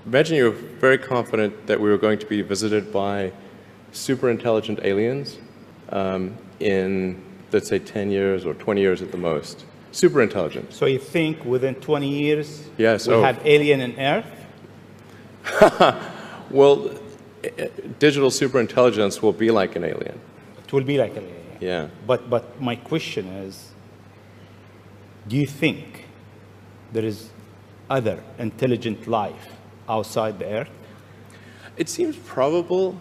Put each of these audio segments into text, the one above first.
imagine you're very confident that we were going to be visited by super intelligent aliens in, let's say, 10 years or 20 years at the most. Super intelligent. So you think within 20 years yes, we'll have alien in Earth? Well, digital superintelligence will be like an alien. It will be like an alien. Yeah. But my question is, do you think there is other intelligent life outside the Earth? It seems probable,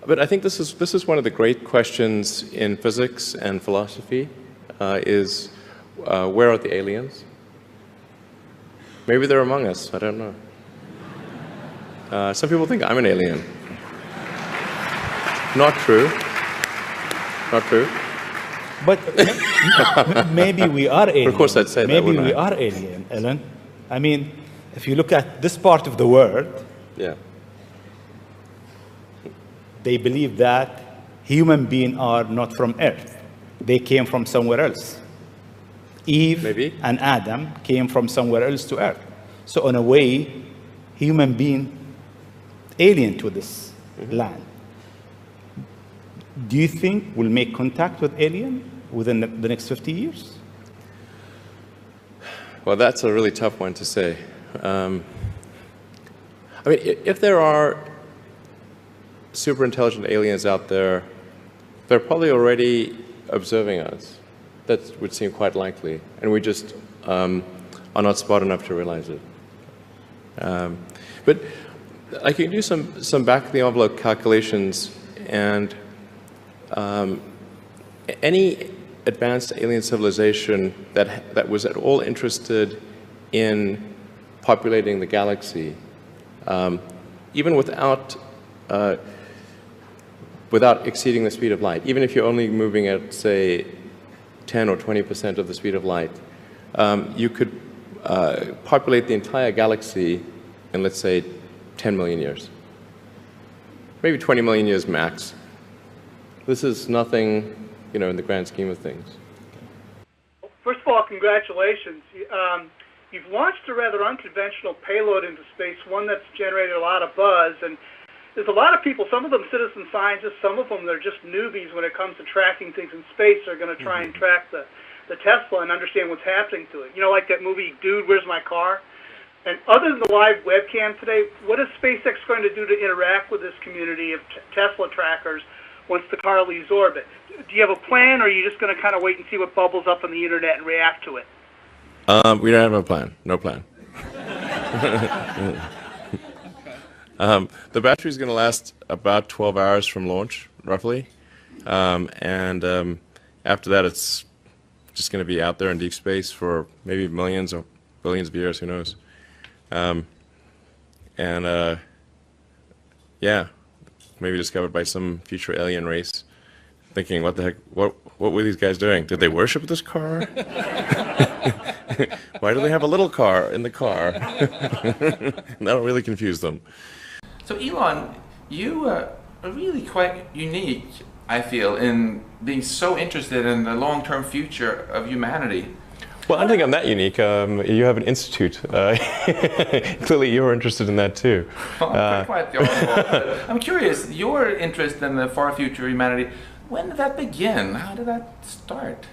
but I think this is one of the great questions in physics and philosophy, is where are the aliens? Maybe they're among us, I don't know. Some people think I'm an alien. Not true. Not true. But maybe we are alien. Of course I'd say that, maybe wouldn't we I? are alien, Ellen. I mean, if you look at this part of the world, Yeah. they believe that human beings are not from Earth. They came from somewhere else. Eve Maybe. and Adam came from somewhere else to Earth. So in a way, human being alien to this land. Do you think we'll make contact with alien within the next 50 years? Well, that's a really tough one to say. I mean, if there are super intelligent aliens out there, they're probably already observing us. That would seem quite likely, and we just are not smart enough to realize it. But I can do some back-of-the-envelope calculations, and any advanced alien civilization that was at all interested in populating the galaxy, even without exceeding the speed of light, even if you're only moving at, say, 10 or 20% of the speed of light, you could populate the entire galaxy in, let's say, 10 million years. Maybe 20 million years max. This is nothing, you know, in the grand scheme of things. First of all, congratulations. You've launched a rather unconventional payload into space, one that's generated a lot of buzz, and there's a lot of people, some of them citizen scientists, some of them they're just newbies when it comes to tracking things in space. They're going to try and track the Tesla and understand what's happening to it. You know, like that movie, Dude, Where's My Car? And other than the live webcam today, what is SpaceX going to do to interact with this community of Tesla trackers once the car leaves orbit? Do you have a plan, or are you just going to kind of wait and see what bubbles up on the internet and react to it? We don't have a plan. No plan. The battery is going to last about 12 hours from launch, roughly. And after that, it's just going to be out there in deep space for maybe millions or billions of years, who knows. Yeah, maybe discovered by some future alien race, thinking, what the heck, what were these guys doing? Did they worship this car? Why do they have a little car in the car? That'll really confuse them. So Elon, you are really quite unique, I feel, in being so interested in the long-term future of humanity. Well, I don't think I'm that unique. You have an institute. Clearly, you're interested in that too. Well, I'm quite the opposite. I'm curious, your interest in the far future of humanity, when did that begin? How did that start?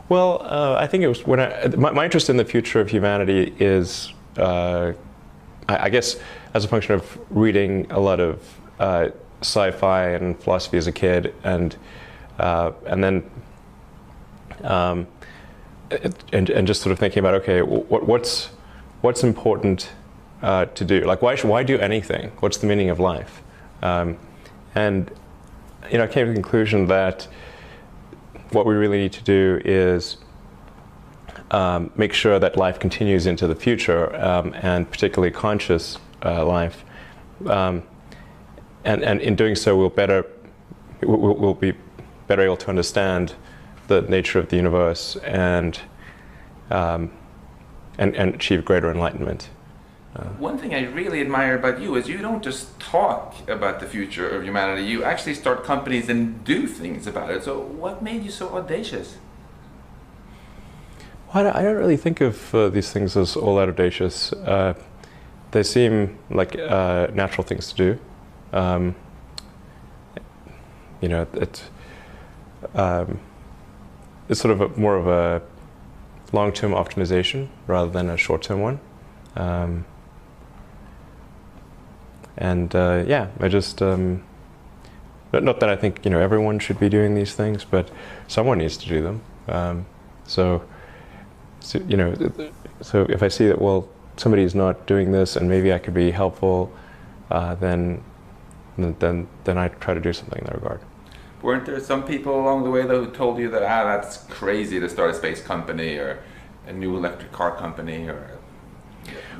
Well, I think it was when my interest in the future of humanity is, I guess, as a function of reading a lot of sci-fi and philosophy as a kid, and then and just sort of thinking about, okay, what's important to do? Like, why do anything? What's the meaning of life? And you know, I came to the conclusion that what we really need to do is make sure that life continues into the future, and particularly conscious life. And in doing so, we'll be better able to understand the nature of the universe and achieve greater enlightenment. One thing I really admire about you is you don't just talk about the future of humanity, you actually start companies and do things about it. So what made you so audacious? Well, I don't really think of these things as all that audacious. they seem like natural things to do. You know, it's sort of more of a long-term optimization rather than a short-term one. Yeah, I just not that I think, you know, everyone should be doing these things, but someone needs to do them. So you know, so if I see that, well, somebody's not doing this and maybe I could be helpful, then I try to do something in that regard. Weren't there some people along the way though who told you that that's crazy to start a space company or a new electric car company or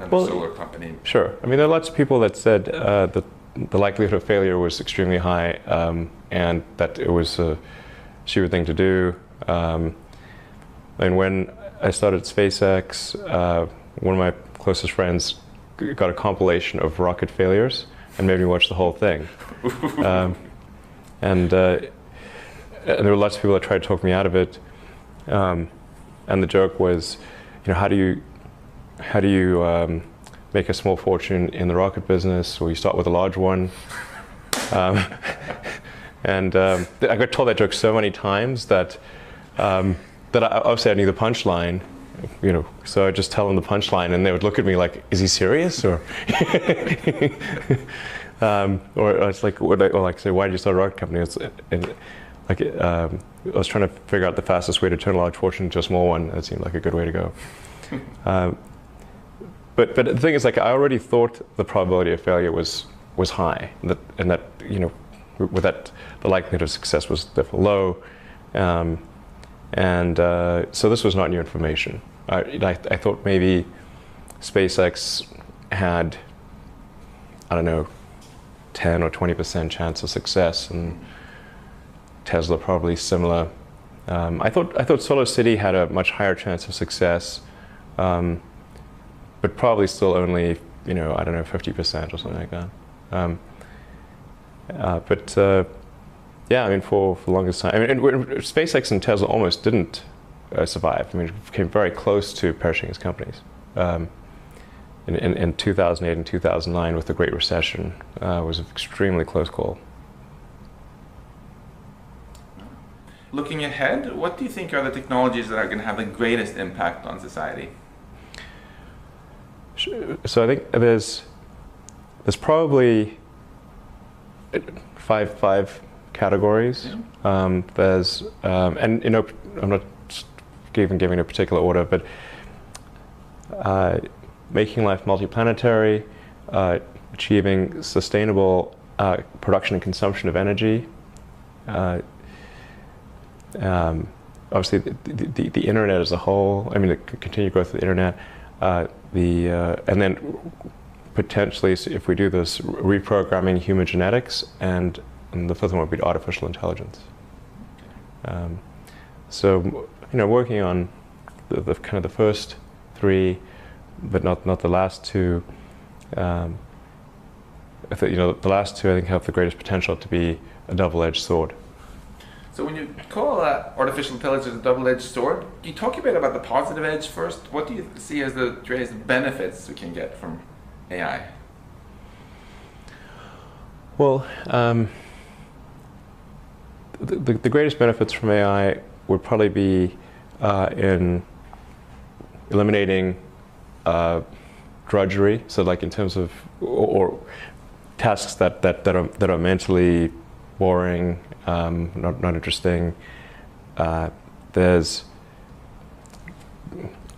a solar company? Sure. I mean, there are lots of people that said that the likelihood of failure was extremely high, and that it was a sheer thing to do. And when I started SpaceX, one of my closest friends got a compilation of rocket failures and made me watch the whole thing. And there were lots of people that tried to talk me out of it. And the joke was, you know, how do you make a small fortune in the rocket business? Well, you start with a large one. And I got told that joke so many times that obviously I knew the punchline, you know, so I just tell them the punchline, and they would look at me like, "Is he serious?" Or it's like, say, "Why did you start a rocket company?" I was trying to figure out the fastest way to turn a large fortune into a small one. That seemed like a good way to go. But the thing is, like, I already thought the probability of failure was high, and that you know, with that the likelihood of success was therefore low. So this was not new information. I thought maybe SpaceX had, I don't know, 10 or 20% chance of success, and Tesla probably similar. I thought Solar City had a much higher chance of success, but probably still only, you know, I don't know, 50% or something like that. Yeah, I mean, for the longest time, I mean, SpaceX and Tesla almost didn't survive. I mean, it came very close to perishing as companies. In 2008 and 2009, with the Great Recession, was an extremely close call. Looking ahead, what do you think are the technologies that are going to have the greatest impact on society? So I think there's probably five categories. Yeah. And you know, I'm not even giving a particular order, but making life multiplanetary, achieving sustainable production and consumption of energy, obviously the internet as a whole. I mean, the continued growth of the internet, and then potentially, if we do this, reprogramming human genetics, and the fifth one would be artificial intelligence. So, you know, working on the kind of the first three, but not the last two. I think, you know, the last two I think have the greatest potential to be a double-edged sword. So when you call artificial intelligence a double-edged sword, can you talk a bit about the positive edge first? What do you see as the greatest benefits we can get from AI? Well, the greatest benefits from AI would probably be in eliminating drudgery. So, like in terms of or tasks that are mentally boring, not interesting. There's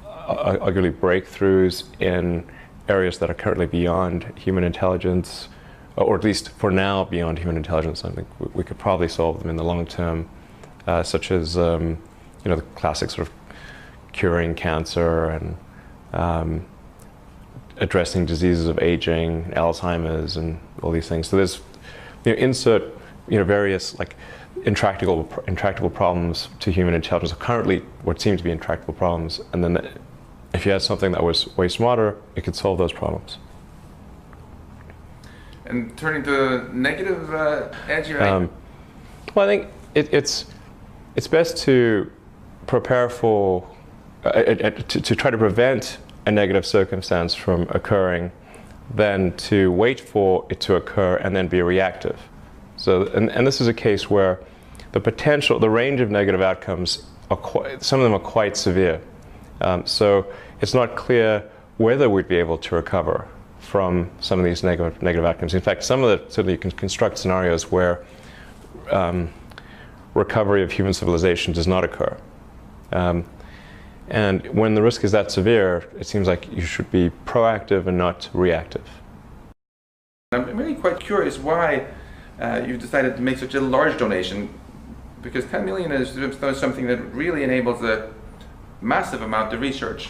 arguably breakthroughs in areas that are currently beyond human intelligence, or at least for now beyond human intelligence. I think we could probably solve them in the long term, such as you know, the classic sort of curing cancer and addressing diseases of aging, Alzheimer's, and all these things. So there's, you know, insert, you know, various like intractable problems to human intelligence, currently what seem to be intractable problems, and then if you had something that was way smarter, it could solve those problems. And turning to negative edge, right? Well, I think it's best to prepare for to try to prevent a negative circumstance from occurring than to wait for it to occur and then be reactive. So, and this is a case where the potential, the range of negative outcomes, some of them are quite severe. So it's not clear whether we'd be able to recover from some of these negative outcomes. In fact, some of the, certainly you can construct scenarios where recovery of human civilization does not occur. And when the risk is that severe, it seems like you should be proactive and not reactive. I'm really quite curious why you've decided to make such a large donation, because 10 million is something that really enables a massive amount of research.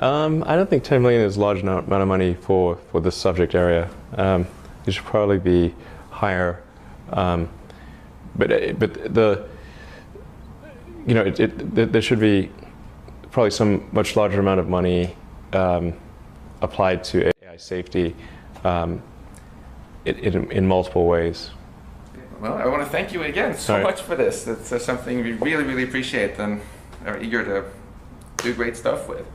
I don't think 10 million is a large amount of money for this subject area. It should probably be higher. But the, you know, there should be probably some much larger amount of money applied to AI safety in multiple ways. Well, I want to thank you again so much for this. It's something we really, really appreciate and are eager to do great stuff with.